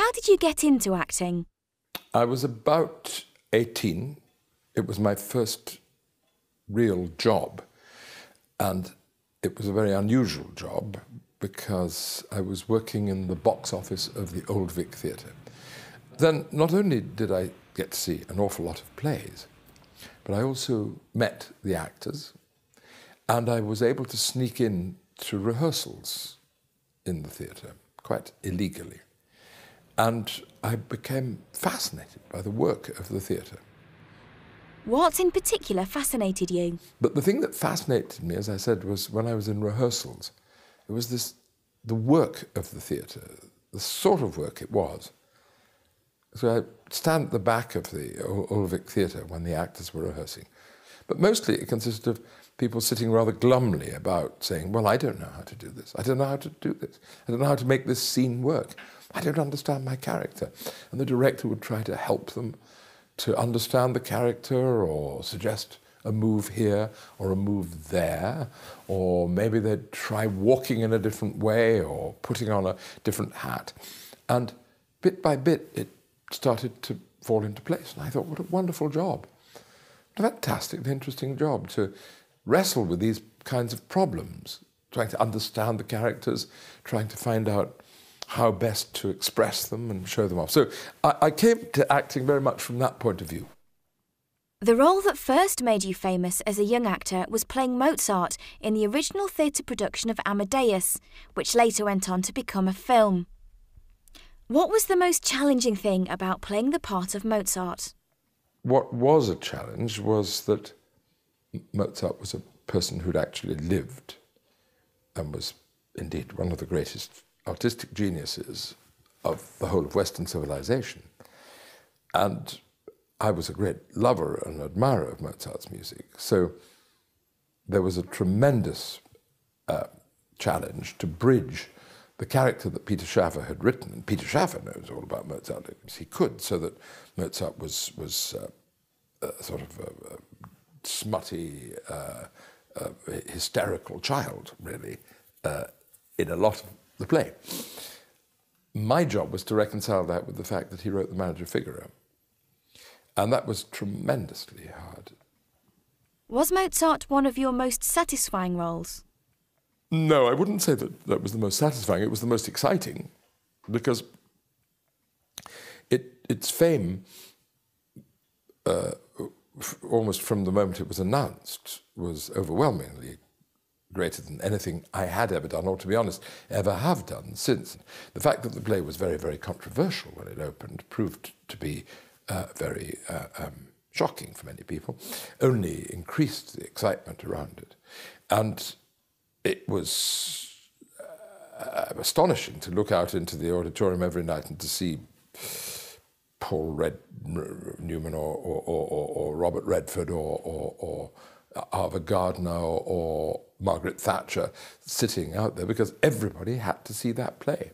How did you get into acting? I was about 18. It was my first real job, and it was a very unusual job because I was working in the box office of the Old Vic Theatre. Then not only did I get to see an awful lot of plays, but I also met the actors, and I was able to sneak in to rehearsals in the theatre, quite illegally. And I became fascinated by the work of the theatre. What in particular fascinated you? But the thing that fascinated me, as I said, was when I was in rehearsals. It was the work of the theatre, the sort of work it was. So I stand at the back of the Old Vic Theatre when the actors were rehearsing. But mostly it consisted of people sitting rather glumly about saying, well, I don't know how to do this. I don't know how to do this. I don't know how to make this scene work. I don't understand my character. And the director would try to help them to understand the character or suggest a move here or a move there, or maybe they'd try walking in a different way or putting on a different hat. And bit by bit, it started to fall into place. And I thought, what a wonderful job. What a fantastically interesting job to wrestle with these kinds of problems, trying to understand the characters, trying to find out how best to express them and show them off. So I came to acting very much from that point of view. The role that first made you famous as a young actor was playing Mozart in the original theatre production of Amadeus, which later went on to become a film. What was the most challenging thing about playing the part of Mozart? What was a challenge was that Mozart was a person who'd actually lived and was indeed one of the greatest artistic geniuses of the whole of Western civilization. And I was a great lover and admirer of Mozart's music. So there was a tremendous challenge to bridge the character that Peter Schaffer had written. And Peter Schaffer knows all about Mozart as he could, so that Mozart was sort of a smutty, hysterical child, really, in a lot of the play. My job was to reconcile that with the fact that he wrote The Manager Figaro. And that was tremendously hard. Was Mozart one of your most satisfying roles? No, I wouldn't say that that was the most satisfying. It was the most exciting, because its fame, almost from the moment it was announced, was overwhelmingly greater than anything I had ever done, or to be honest, ever have done since. The fact that the play was very, very controversial when it opened proved to be very shocking for many people, only increased the excitement around it. And it was astonishing to look out into the auditorium every night and to see Paul Newman or Robert Redford or Ava Gardner or Margaret Thatcher sitting out there, because everybody had to see that play.